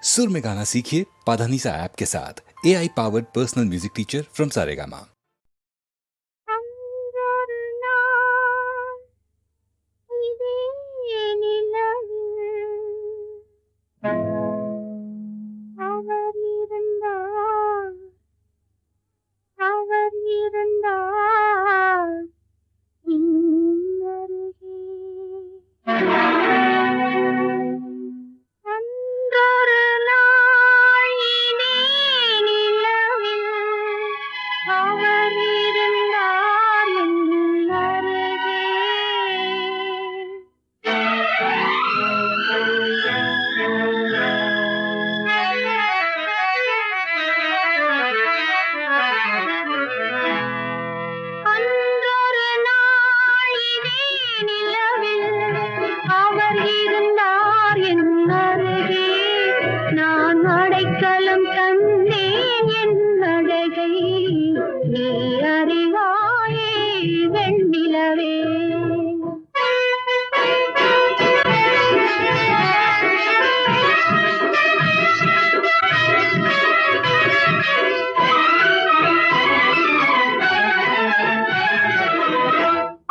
सुर में गाना सीखिए पाधानीसा ऐप के साथ। AI powered personal music teacher from Saregama.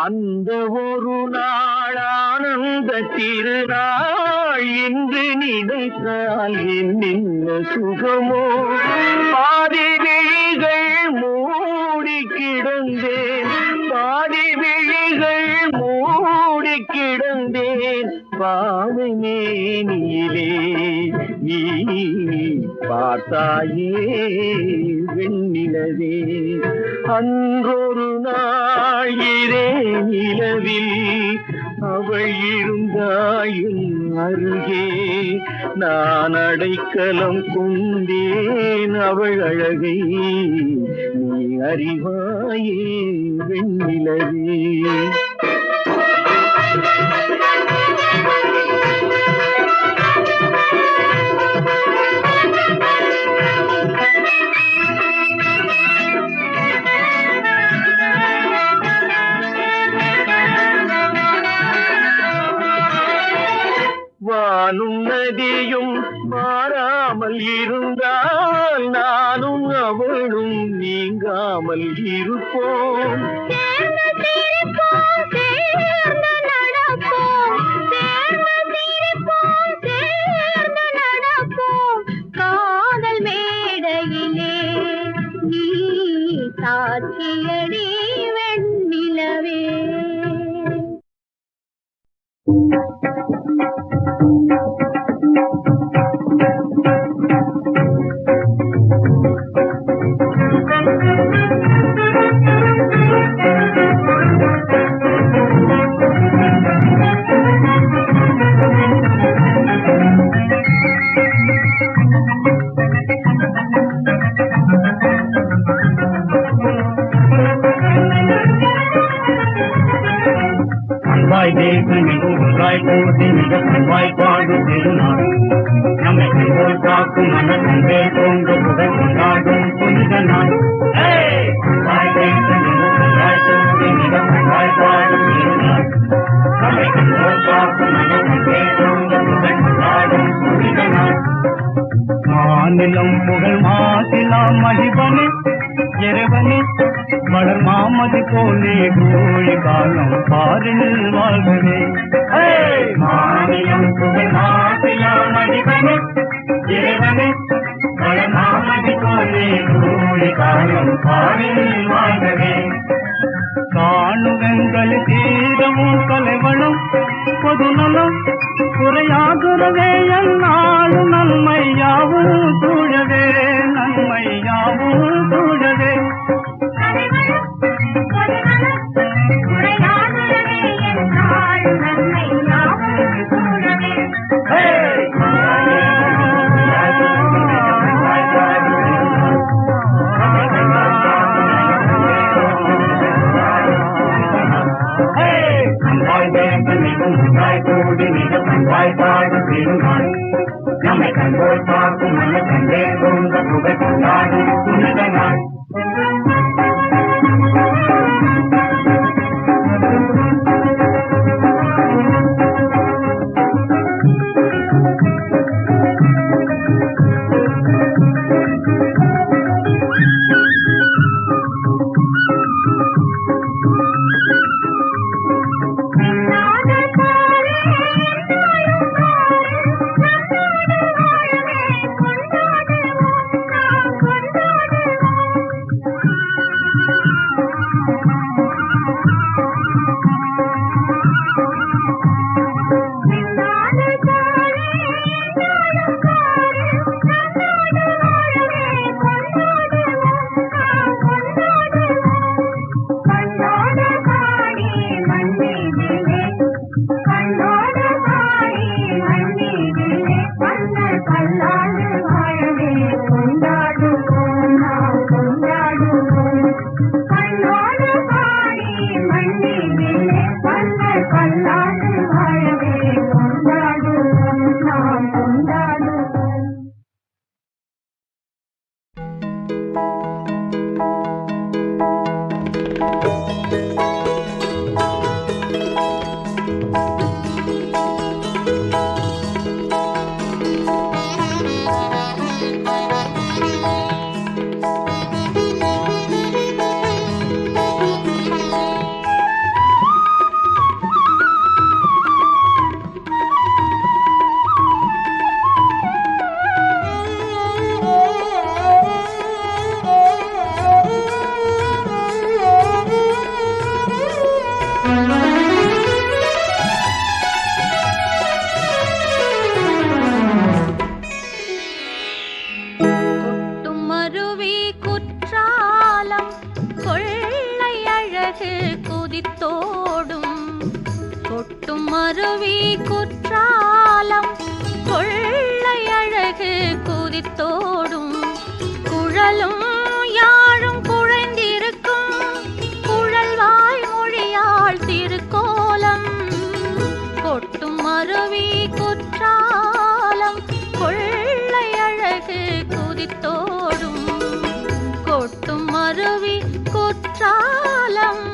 அந்த ஒரு நாள் ஆனந்த திருநாள் என்று நினைத்தால் என்ன சுகமோ. பாதி விழிகள் மூடி கிடந்தேன், பாதி விழிகள் மூடி கிடந்தேன். பாவை மேனியிலே நீ பார்த்தாயே வெண்ணிலவே. அன்றொரு நாள் இரே நிலவில் அவள் இருந்தாயின் அருகே. நான் அடைக்கலம் கொண்டேன் அவள் அழகை நீ அறிவாயே வெண்ணிலவே. வானும் நதியும் மாறாமல் இருந்தால் நானும் அவளும் நீங்காமல் இருப்போம். காதல் மேடையிலே நீ சாட்சியடி வெண்ணிலவே. கண்வாய் பாடும் திருநாள் நம்மை கண்போல் காக்கும் மனக்கண்டே தோன்ற புகழ் கொண்டாடும் புனித நாள். கண்வாய் பாடும் திருநாள் நம்மை கண்போல் காக்கும் மனக்கண்டே தோன்ற புகழ் கொண்டாடும் புனித நாள். மாநிலம் புகழ் மாசிலாம் மகிபனே இறைவனே மலர் மாமதி போலே கோழி காலம் பாரில் வாழ்வனே. மாநிலம் புகழ் மாசிலாம் மகிபனே இறைவனே மலர் மாமதி போலே கோழி காலம் பாரில் வாழ்வனே. காணுவெங்கள் தீரமும் தலைவனும் பொதுநலம் குறையாகிறதே என்னாலும் நன்மையாவும் சூழவே நன்மையாவும் சூழவே. நம்மை கண்போல் பார்க்கும் மன கண்டே தோன்ற புகழ் கொண்டாடும் புனித நாள். பல்லாண்டு வாழவே கொண்டாடுவோம் நாம் கொண்டாடுவோம் கண்ணோடு பாடி மண்ணிலே பல்லாண்டு வாழவே கொண்டாடுவோம் நாம் கொண்டாடுவோம். மருவி குற்றாலம் கொள்ளை அழகு குதித்தோடும் குழலும் யாழும் குழைந்திருக்கும் குழல்வாய் மொழியாள் திருக்கோலம் கொட்டும் மருவி குற்றாலம் கொள்ளை அழகு குதித்தோடும் கொட்டும் மருவி குற்றாலம்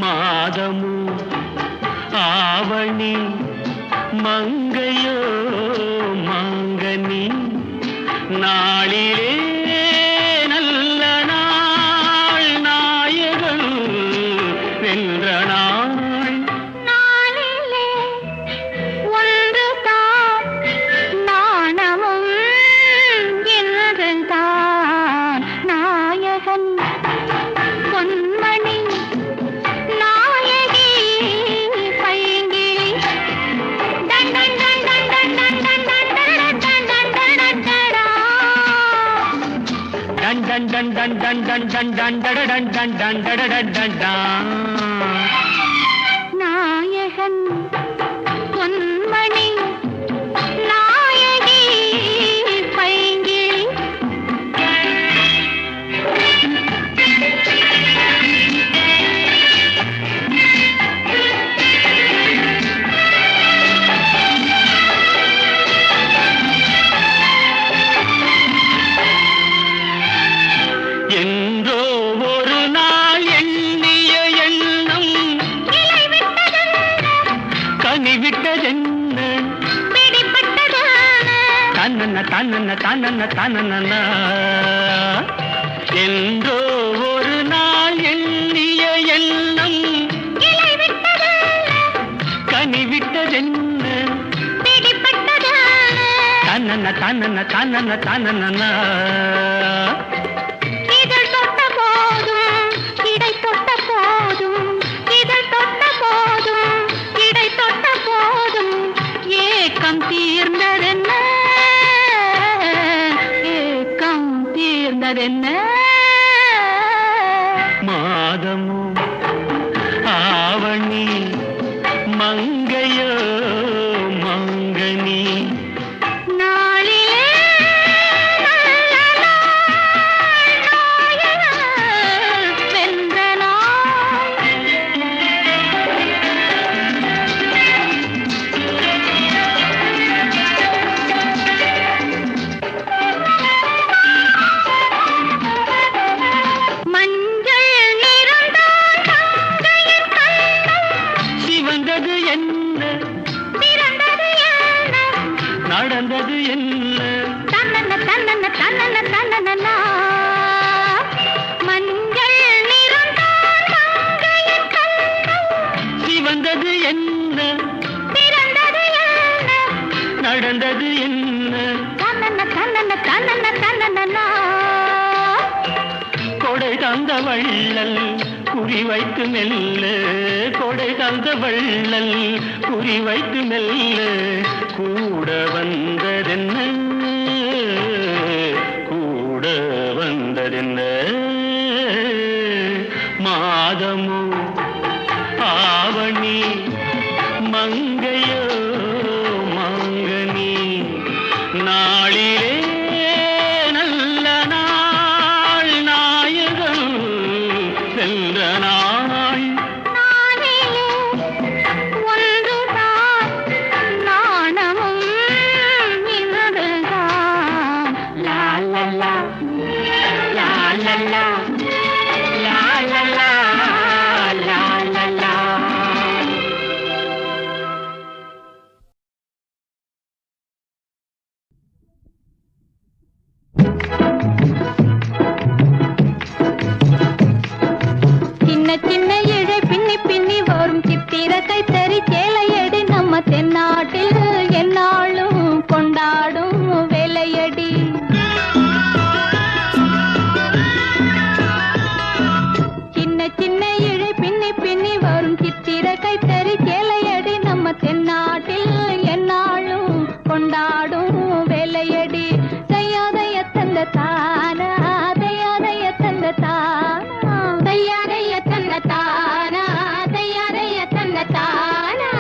மாதமு ஆவணி மங்கையோ மாங்கனி நாளிலே நல்ல நாள் நாயகன் வென்ற நாள் நாளிலே ஒன்றுதான் நாணமும் என்றுதான் நாயகன் பொன்மணி நாயகி பைங்கிளி டன் டன் டன் டன் டன் டன் டன் டன் டன் டன் டன் டடா டன் டன் டன் டன் டன் டன் டன் டன் டடன் டன் டன் டடன் டன் டன் நாயகன் பொன்மணி நாயகி பைங்கிளி என்றோ ஒரு நாள் எண்ணிய எண்ணம் இலை விட்டதென்ன கனிவிட்டதென்ன பிடிபட்டதான தன்னன்ன தன்னன்ன தன்னன்ன தன்னன்ன என்றோ ஒரு நாள் எண்ணிய எண்ணம் இலை விட்டதென்ன கனிவிட்டதென்ன பிடிபட்டதான தன்னன்ன தன்னன்ன தன்னன்ன தன்னன்ன இதழ் தொட்ட போதும் இடை தொட்ட போதும் இதழ் தொட்ட போதும் இடை தொட்ட போதும் ஏக்கம் தீர்ந்ததென்ன ஏக்கம் தீர்ந்ததென்ன மாதமோ ஆவணி மங்கையோ மங்கனி நாளிலே நல்ல நாள் நாயகன் வென்ற நாள் மஞ்சள் நிறம்தான் தங்கையின் கண்கள் சிவந்தது என்ன பிறந்தது என்ன நடந்தது என்ன தன்னன்ன தன்னன்ன தன்னன்ன தன்னன்னா மஞ்சள் நிறம்தான் தங்கையின் கண்கள் சிவந்தது என்ன பிறந்தது என்ன நடந்தது என்ன தன்னன்ன தன்னன்ன தன்னன்ன தன்னன்னா கொடை தந்த வள்ளல் குறி வைத்து மெல்ல கொடை தந்த வள்ளல் குறி வைத்து மெல்ல கூட வந்ததென்ன கூட வந்ததென்ன மாதமோ ஆவணி மங்கையோ மாங்கனி நாளிலே நல்ல நாள் நாயகன் வென்ற நாள் நாளிலே ஒன்றுதான் நாணமும் இன்னதுதான் லா லா லா லா லா லா லா லா லா லா லா லா சின்ன சின்ன இழை பின்னி பின்னி வரும் சித்திர கைத்தறி சேலையடி நம்ம தென்னாட்டில் எந்நாளும் கொண்டாடும் வேலையடி சின்ன சின்ன இழை பின்னி பின்னி வரும் சித்திர கைத்தறி சேலையடி நம்ம தென்னாட்டில் எந்நாளும் கொண்டாடும் வேலையடி தையாதைய தந்த தானா தையாதைய தந்த தானா தையாதைய தந்த தானா தையாதைய தந்த தானா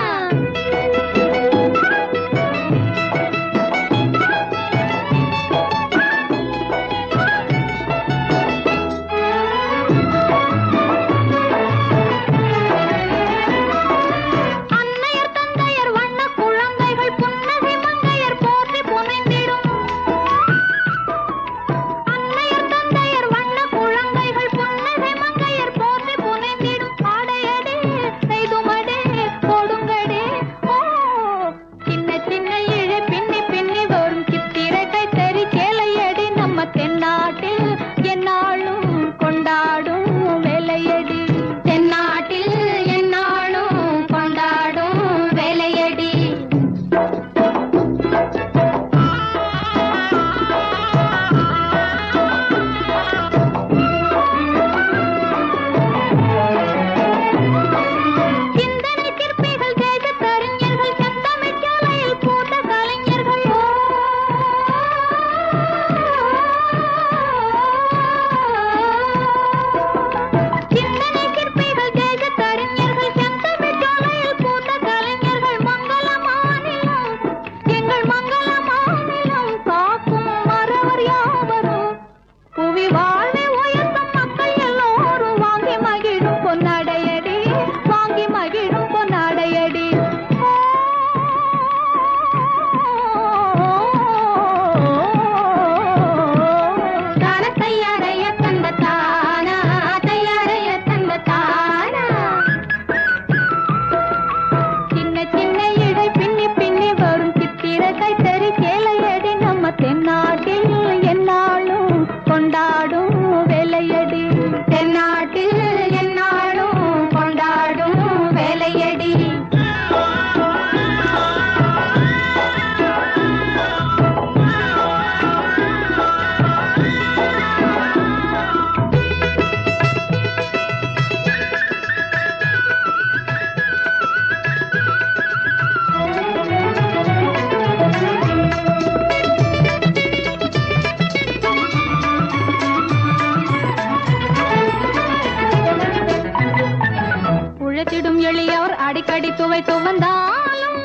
அடிக்கடி துவைத்து வந்தாலும்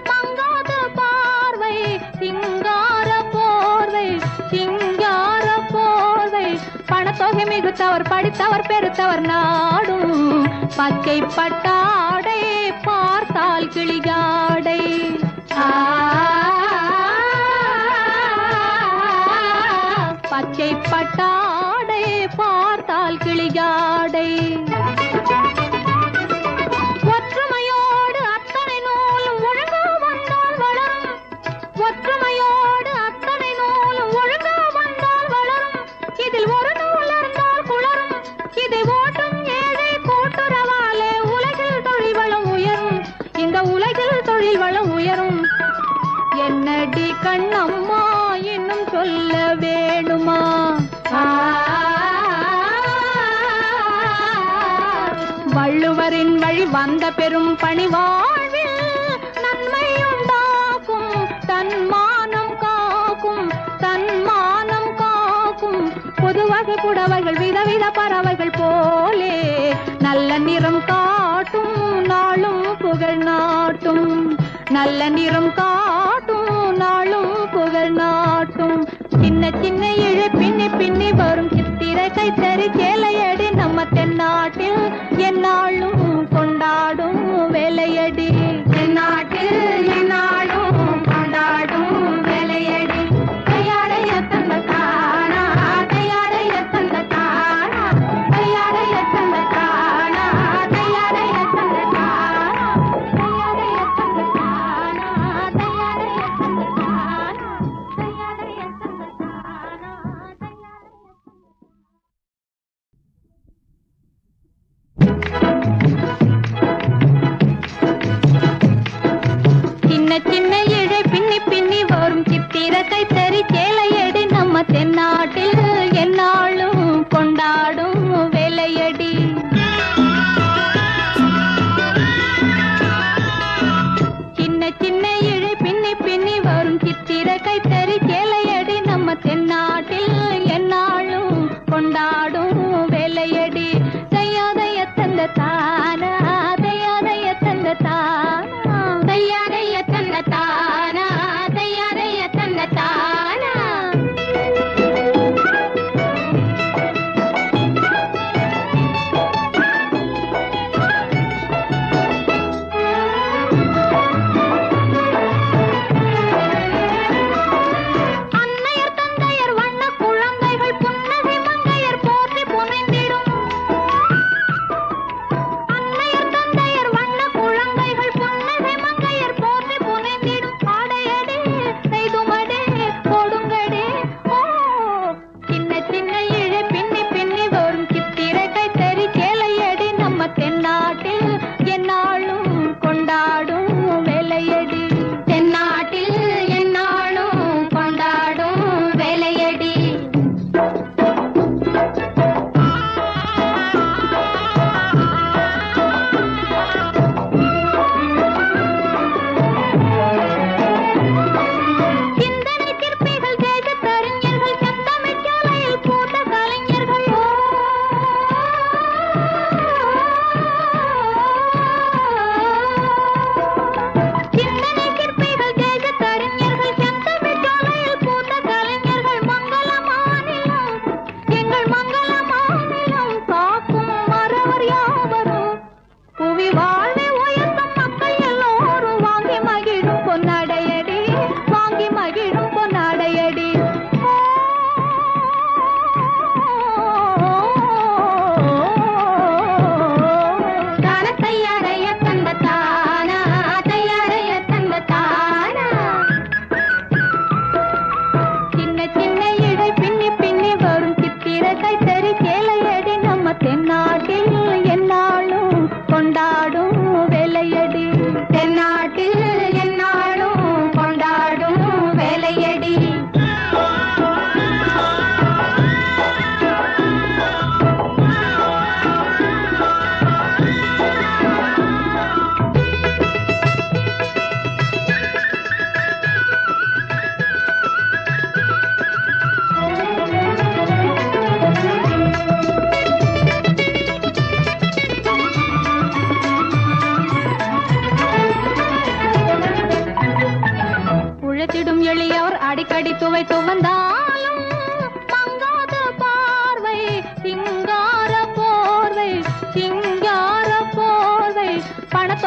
மங்காத பார்வை சிங்கார போர்வை சிங்கார போர்வை பணத்தொகை மிகுத்தவர் படித்தவர் பெருத்தவர் நாடும் பச்சை பட்டாடை பார்த்தால் கிளிகாடை பச்சை பட்டாடை பார்த்தால் கிளிகாடை ஒற்றுமையோடு அத்தனை நூலும் ஒழுங்கா வந்தால் வளரும் ஒற்றுமையோடு அத்தனை நூலும் ஒழுங்கா வந்தால் வளரும் இதில் ஒரு நூல் இருந்தால் குளரும் இதை ஓட்டும் ஏழை கூட்டுறவாலே உலகில் தொழில் வளம் உயரும் இந்த உலகில் தொழில் வளம் உயரும் என்னடி கண்ணம்மா இன்னும் சொல்ல வேணுமா வள்ளுவரின் வழி வந்த பெரும் பணி வாழ்வில் நன்மை உண்டாக்கும் தன்மானம் காக்கும் தன்மானம் காக்கும் பொதுவகை புடவைகள் விதவித பறவைகள் போலே நல்ல நிறம் காட்டும் நாளும் புகழ் நாட்டும் நல்ல நிறம் காட்டும் நாளும் புகழ் நாட்டும் சின்ன சின்ன இழை பின்னி பின்னி வரும் சித்திரை கைத்தறி சேலையடி நம்ம தென்னாட்டில் என்னாலும் கொண்டாடும் வேலையடி தென்னாட்டில் என்னாலும் கொண்டாடும் வேலையடி கையாடைய தந்த தானா கையாடைய தந்த தானா கையாடைய தந்த தானா கையாடைய தந்த தானா கையாடைய தந்த தானா கையாடைய தந்த தானா கையாடைய தந்த தானா கையாடைய.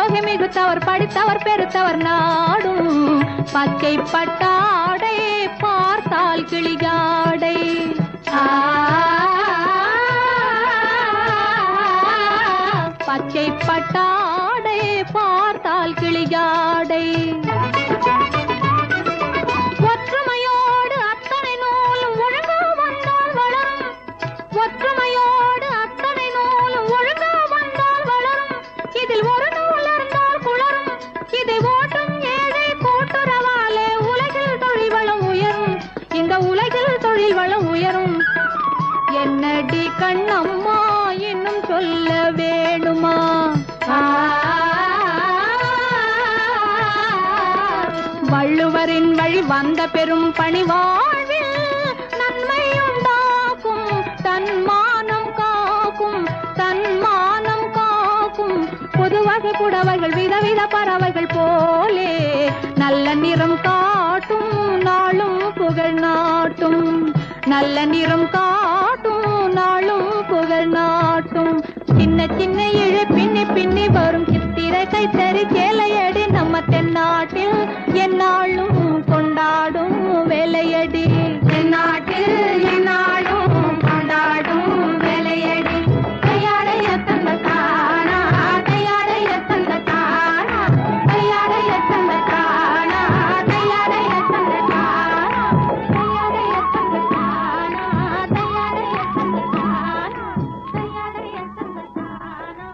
தொகை மிகுத்தவர் படித்தவர் பெருத்தவர் நாடும் பச்சை பட்டாடை பார்த்தால் கிளியாடை. பச்சை பட்டாடை பார்த்தால் கிளியாடை. ஒற்றுமையோடு அத்தனை நூலும் ஒழுங்கா வந்தால் வளரும். ஒற்றுமையோடு அத்தனை நூலும் ஒழுங்கா வந்தால் வளரும். இதில் ஒரு நூல் இருந்தால் குளரும். இதை ஓட்டும் ஏழை கூட்டுறவாலே உலகில் தொழில் வளம் உயரும். இந்த உலகில் தொழில் வளம் உயரும். என்னடி கண்ணம்மா இன்னும் சொல்ல வேணுமா? வள்ளுவரின் வழி வந்த பெரும் பணி வாழ்வில் நன்மை உண்டாக்கும். தன்மானம் காக்கும், தன்மானம் காக்கும். பொதுவாக புடவைகள் விதவித பறவைகள் போலே நல்ல நிறம் காட்டும் நாளும் புகழ் நாட்டும். நல்ல நிறம் காட்டும் நாளும் புகழ் நாட்டும். சின்ன சின்ன இழை பின்னி பின்னி வரும் சித்திரை கைத்தறி சேலையடி நம்ம தென்னாட்டில் என்னாலும் கொண்டாடும் வேலையடி. தென்னாட்டில் என்னாலும் கொண்டாடும் வேலையடி. கையாடைய தந்த தானா, கையாடைய தந்த தானா, கையாடைய தந்த தானா, கையாடைய தந்த தானா, கையாடைய தந்த தானா, கையாடைய தந்த தானா, கையாடைய தந்த தானா,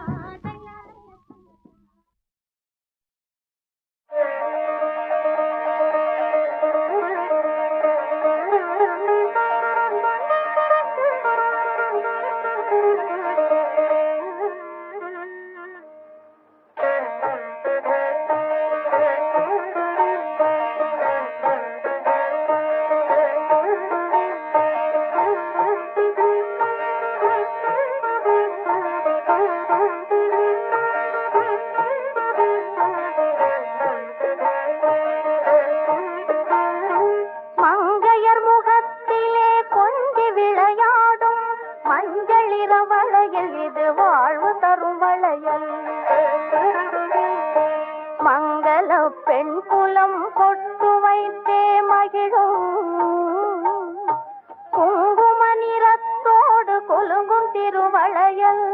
மங்கையர் முகத்திலே கொஞ்சி விளையாடும் மஞ்சளிர வளையல் இது வாழ்வு தரும் வளையல். மங்கள பெண் குலம் கொட்டு வைத்தே மகிழும் குங்கும நிறத்தோடு கொலுங்கும் திருவளையல்.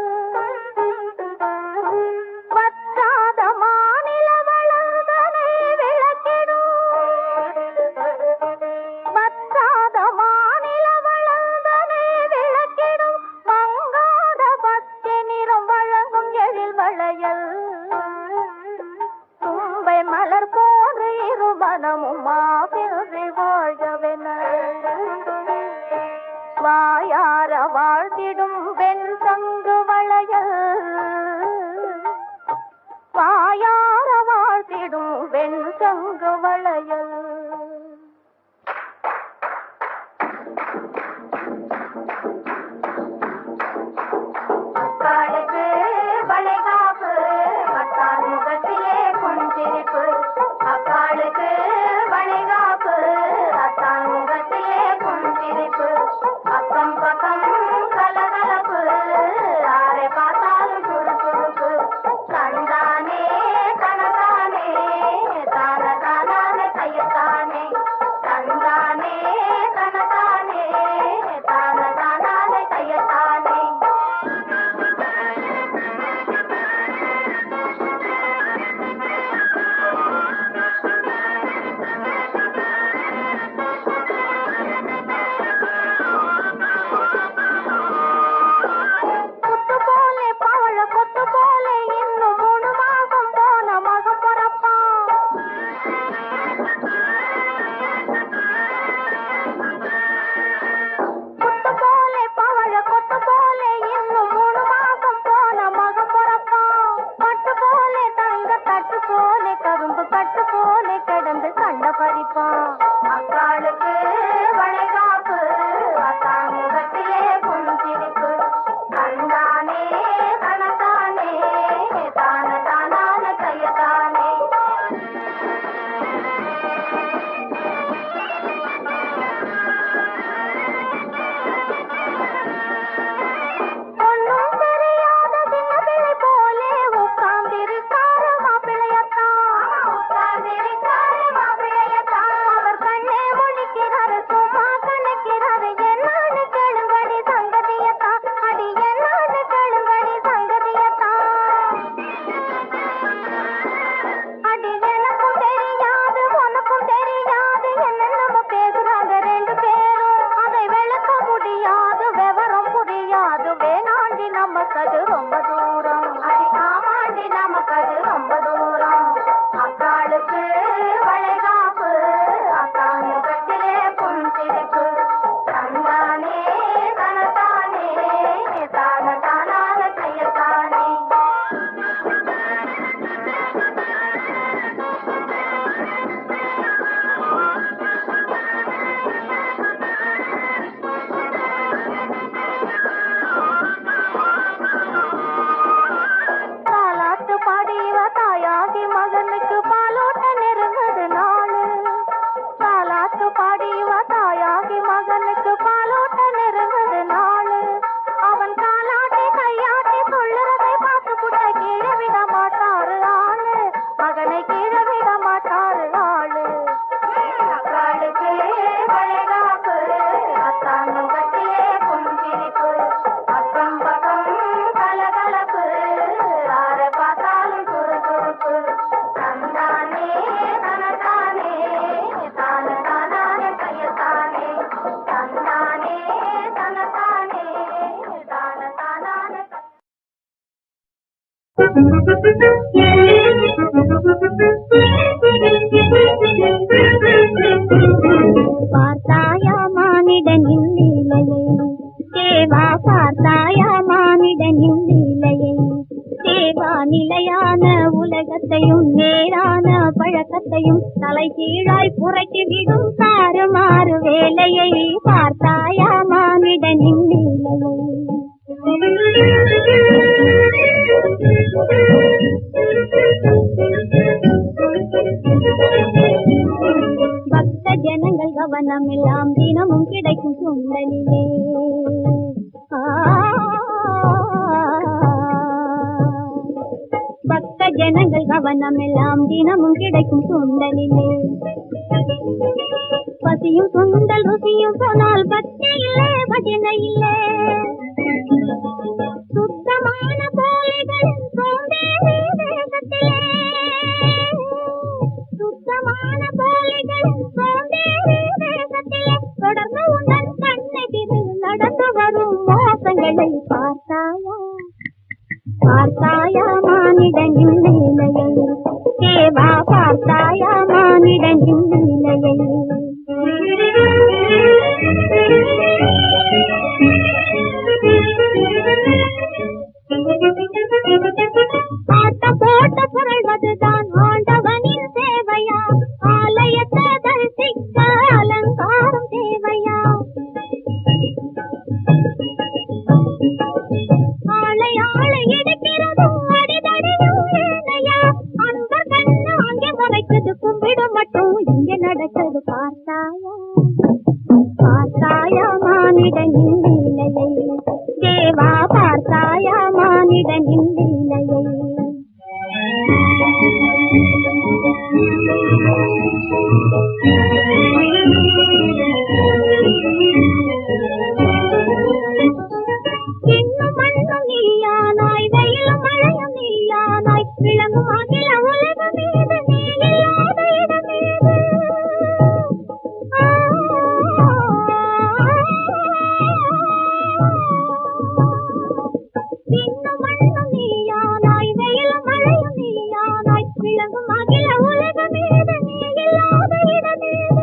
வற்றாத மாநில வளர்தனை விளக்கிடும். வற்றாத மாநில வளர்தனை விளக்கிடும். மங்காத பச்சை நிறம் வழங்கும் எழில் வளையல். தும்பை மலர் போன்று இரு மனமும் மாபின்றி வாழ்கவென வாயார வாழ்த்திடும் வெண் சங்கு வளையல். வாயார வாழ்த்திடும் வெண் சங்கு வளையல். அக்காளுக்கு வளைகாப்பு அத்தான் முகத்திலே கொஞ்சிருப்பு. அக்காளுக்கு வளைகாப்பு அத்தான் முகத்திலே கொஞ்சிருப்பு. அக்கம் பக்கம் கலகலப்பு ஆரை பார்த்தாலும் சுறுசுறுப்பு. கண்டானே கனதானே தான தானான தாயாகி மகனுக்கு பாலோட்ட நெருங்குது நாளு. தாலாட்டு பாடிவ தாயாகி மகனுக்கு பாலோட்ட நெருங்குது நாளு. அவன் காலாட்டி கையாட்டி சொல்லுறதை பார்த்து புட்ட கீழே விட மாட்டாரு ஆளு. மகனை கீழே விட மாட்டாரு ஆளு. அக்காளுக்கு வளைகாப்பு அத்தான் முகத்திலே புன்சிரிப்பு. அக்கம் பக்கம் கலகலப்பு யார பார்த்தாலும் சுறுசுறுப்பு. தந்தானே தனத்தானே தான தானானே கையத்தானே. தந்தானே தனத்தானே தான தானானே. பார்த்தாயா மானிடனின் லீலையை தேவா, பார்த்தாயா மானிடனின் லீலையை தேவா. நிலையான உலகத்தையும் நேரான பழக்கத்தையும் தலை கீழாய் புரட்டிவிடும் தாறுமாறு வேலையை பார்த்தாயா மானிடனின் லீலையை. பக்த ஜனங்கள் கவனமெல்லாம் தினமும் கிடைக்கும் சுண்டலிலே. பக்த ஜனங்கள் கவனமெல்லாம் தினமும் கிடைக்கும் சுண்டலிலே. பசியும் சுண்டல் ருசியும் சொன்னால் பக்தி இல்லை பஜனை இல்லை. சுத்தமான போலிகளின் சோம்பேறி தேசத்திலே. சுத்தமான போலிகளின் சோம்பேறி தேசத்திலே தொடர்ந்து உடன் கண்ணை திரு நடந்து வரும் மோசங்களை பார்த்தாயா, பார்த்தாயா மானிடனின் லீலையை தேவா, பார்த்தாயா மானிடனின் லீலையை. பாட்ட போட்ட புரள்வதுதான் ஆண்டவனின் சேவையா? ஆலயத்தை தரிசிக்க அலங்காரம் தேவையா? ஆளை ஆளை எடுக்கிறதும் அடிதடியும் வேலையா? அந்த கண்ணு அங்கே மறைக்குது கும்பிடும் மட்டும் இங்கே நடக்குது பார்த்தாயா, பார்த்தாயா மானிடனின் லீலையை தேவா, பார்த்தாயா மானிடனின் லீலையை. இன்னும் மண்ணும் நீயானாய், வெயிலும் மழையும் நீயானாய், விளங்கும் அகில உலகம் மீது நீ இல்லாத இடமேது. இன்னும் மண்ணும் நீயானாய், வெயிலும் மழையும் நீயானாய், விளங்கும் அகில உலகம் மீது நீ இல்லாத இடமேது.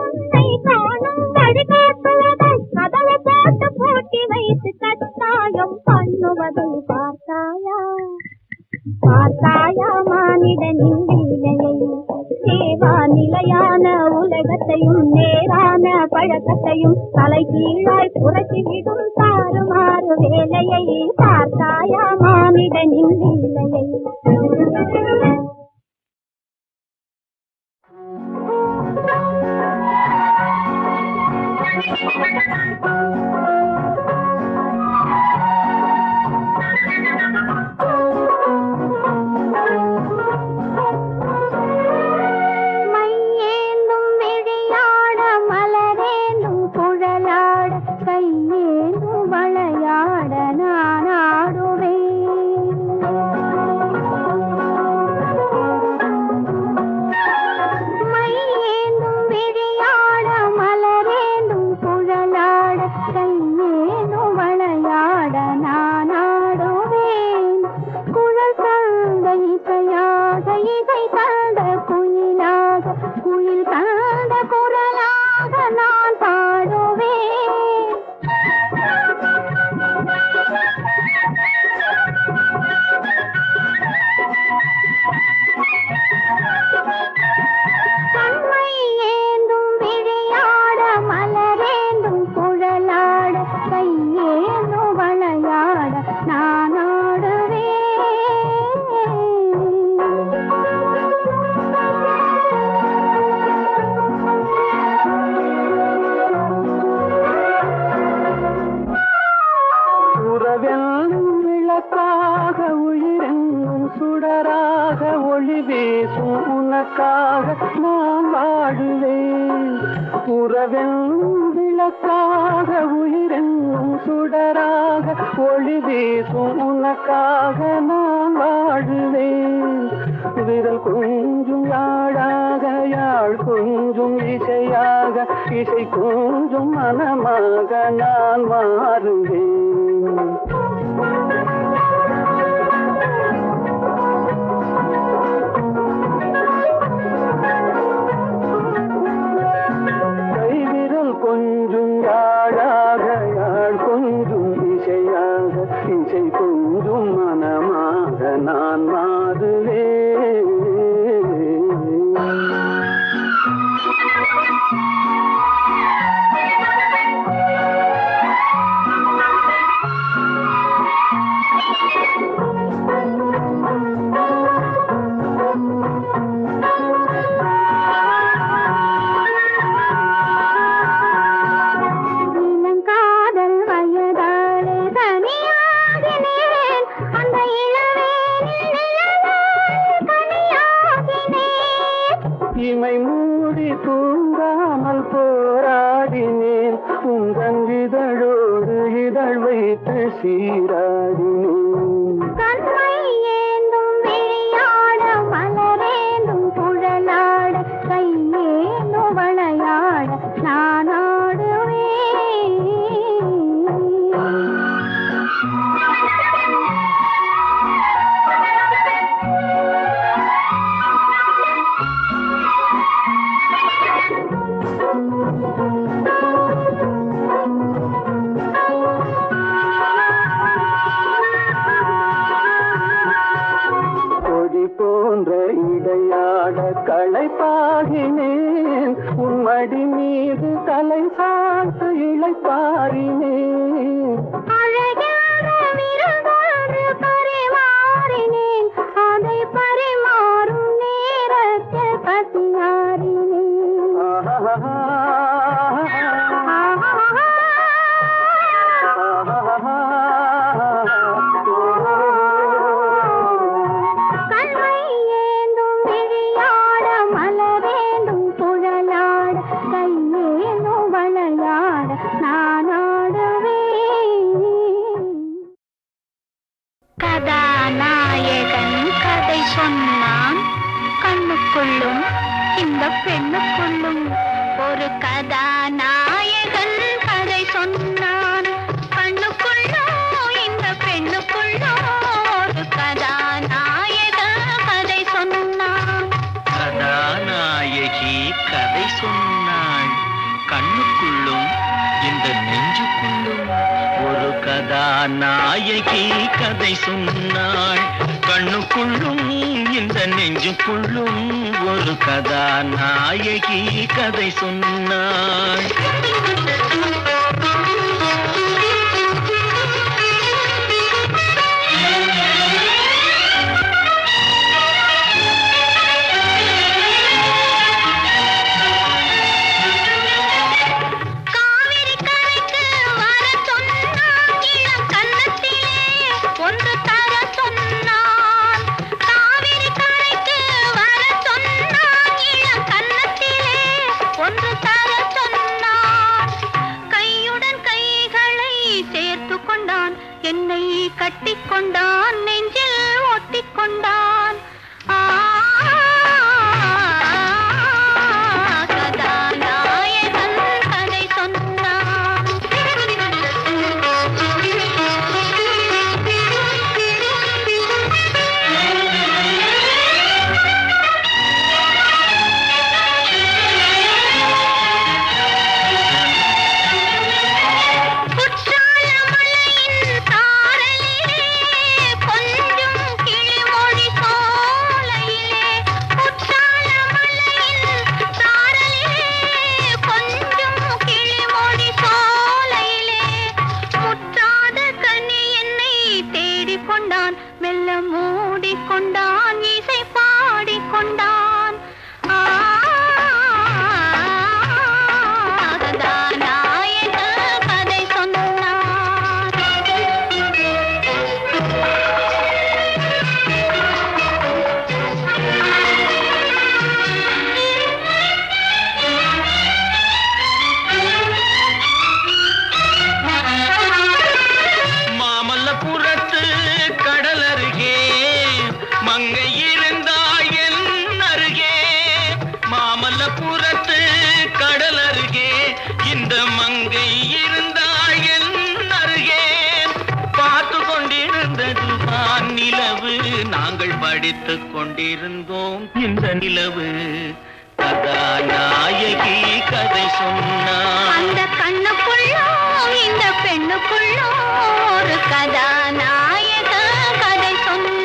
உன்னை காணும் வழிகாட்டுவதை கதவை போட்டு பூட்டி வைத்து கட்டாயம் பண்ணுவதை பார்த்தாயா, பார்த்தாயா மானிடனின் லீலையை தேவா. நிலையான உலகத்தையும் நேரான பழக்கத்தையும் தலை கீழாய் புரட்டிவிடும் தாறுமாறு வேலையை பார்த்தாயா மானிடனின் லீலையை. மையேந்தும் விழியாட மலரேந்தும் குழலாட கையேந்தும் வளையாட நான் ஆடுவேன். உறவென்னும் விளக்காக உயிரென்னும் சுடராக ஒளி வீசும் உனக்காக நான் வாழுவேன். உறவென்னும் விளக்காக உயிரென்னும் சுடராக ஒளி வீசும் உனக்காக நான் வாழுவேன். விரல் கொஞ்சும் யாழாக யாழ் கொஞ்சும் இசையாக இசை கொஞ்சும் மனமாக நான் மாறுவேன். கைவிரல் கொஞ்சும் யாழாக யாழ் கொஞ்சும் இசையாக இசை கொஞ்சும் மனமாக நான் மாறுவேன். இமை மூடி தூங்காமல் போராடினேன். உந்தன் இதழோடு இதழ் வைத்து சீராடினேன். கண்மை ஏந்தும் விளையாட மலரேந்தும் குழலாட கையேந்தும் விளையாட நான் ஆடுவேன். போன்ற இடையாட களைப்பாகினேன். உன்மடி மீது தலை சாத்து இளைப்பாரினேன். அழகான விருந்தொன்று பரிமாறினேன். அதை பரிமாறும் நேரத்தில் பசியாறினேன். கண்மை ஏந்தும் விழியாட மலரேந்தும் குழலாட கையேந்தும் விளையாட நான் ஆடுவேன். கதாநாயகன் கதை சொன்னான், கண்ணுக்குள்ளும் இந்த பெண்ணுக்குள்ளும் ஒரு கதாநாயகன் கதை சொன்னான், கண்ணுக்குள்ளும் இந்த பெண்ணுக்குள்ளும் ஒரு கதாநாயகன் கதை சொன்னான். கதாநாயகி கதை சொன்னாள், கண்ணுக்குள்ளும் இந்த நெஞ்சுக்குள்ளும் ஒரு கதாநாயகி கதை சொன்னாள், கண்ணுக்குள்ளும் இந்த நெஞ்சுக்குள்ளும் ஒரு கதாநாயகி கதை சொன்னாள். காவிரி கரைக்கு வர சொன்னான், இளம் கன்னத்திலே ஒன்று தர சொன்னான். காவிரி கரைக்கு வர சொன்னான், இளம் கன்னத்திலே ஒன்று தர சொன்னான். கையுடன் கைகளை சேர்த்து கொண்டான், என்னை கட்டிக்கொண்டான், நெஞ்சில் ஒட்டிக்கொண்டான். கதாநாயகன் கதை சொன்னான். குற்றால மலையின் தாரலிலே கொஞ்சம் கிளிமொழி சோலையிலே, குற்றால மலையின் தாரலிலே கொஞ்சம் கிளிமொழி சோலையிலே, முற்றாத கனி என்னை தேடிக்கொண்டான், மெல்ல மூடிக்கொண்டான், இசை பாடிக்கொண்டான். கதாநாயகன் கதை சொன்னான். நடித்துக் கொண்டிருந்தோம். இந்த நிலவு கதாநாயகி கதை சொன்னார். அந்த கண்ணுக்குள்ளோ இந்த பெண்ணுக்குள்ளோ ஒரு கதாநாயக கதை சொன்னார்.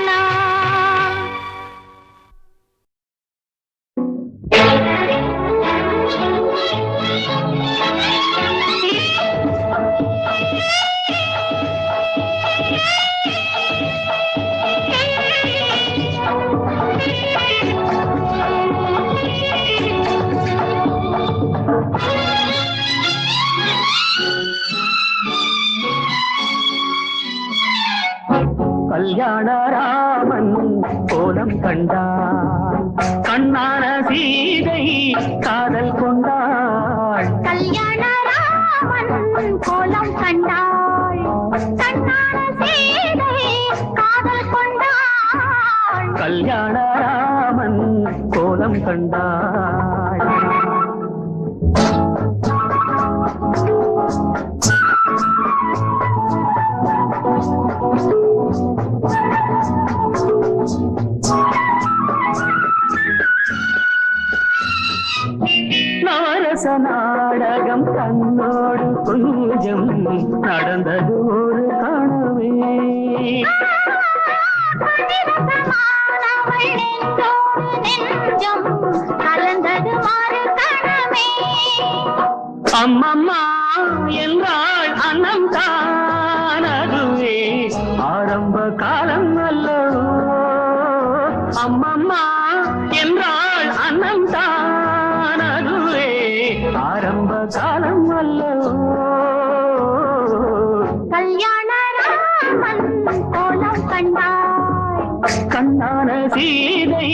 கல்யாண ராமன் கோலம் கண்டாள், கண்ணான சீதை காதல் கொண்டாள். கல்யாண ராமன் கோலம் கண்டாள், கண்ணான சீதை காதல் கொண்டாள். கல்யாண ராமன் கோலம் கண்டாள். நவரச நாடகம் தன்னோடு கொஞ்சம் நடந்தது ஒரு கனவே. நெஞ்சம் கலந்தது ஒரு கனவே. அம்மம்மா என்றாள் அன்னம் தானதுவே ஆரம்ப காலம் அல்லவோ. அம்மம்மா என்றாள் அன்னம் தானதுவே ஆரம்ப காலம் அல்லவோ. கல்யாண ராமன் கோலம் கண்டாள், கண்ணான சீதை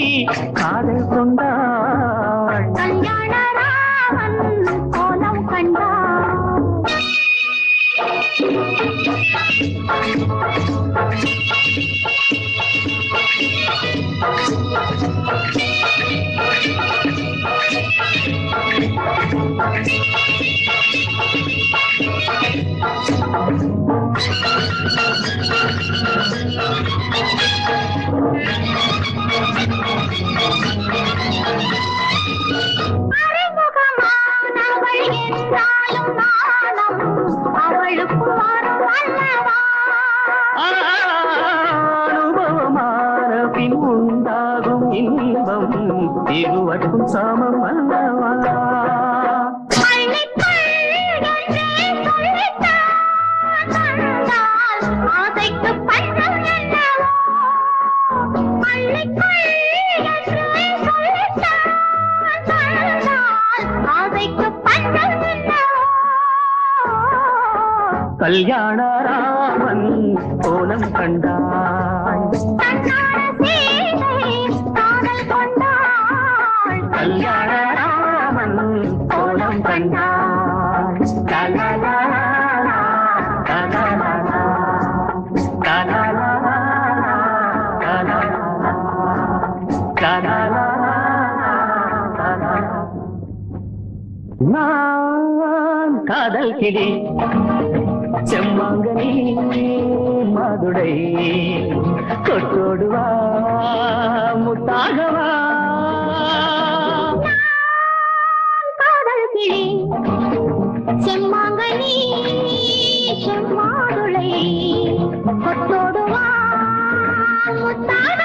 காதல் கொண்டாள். கல்யாண ராமன் கோலம் கண்டாள். அறிமுகமானவள் என்றாலும் நாணம் அவளுக்கு வரும் அல்லவா. அனுபவமான பின் உண்டாகும் இன்பம் இருவருக்கும் சமம் அல்லவா. ஆசைக்கு பஞ்சம் என்னவோ, பள்ளிக்குள் என்று சொல்லித்தான் ஆசைக்கு பஞ்சம் என்னவோ. கல்யாண ராமன் கோலம் கண்டாள், கண்ணான சீதை காதல் கொண்டாள். கல்யாண ராமன் கோலம் கண்டாள். லலலா, லலலா, லலலா, லலலா, லலலா. நான் காதல் கிளி செம்மாங்கனி மதுரை கொட்டோடுவா முத்தாகவா. காதல் கிளி செம்மாங்கனி செம்மாதுளை கொட்டோடுவா முத்தாக.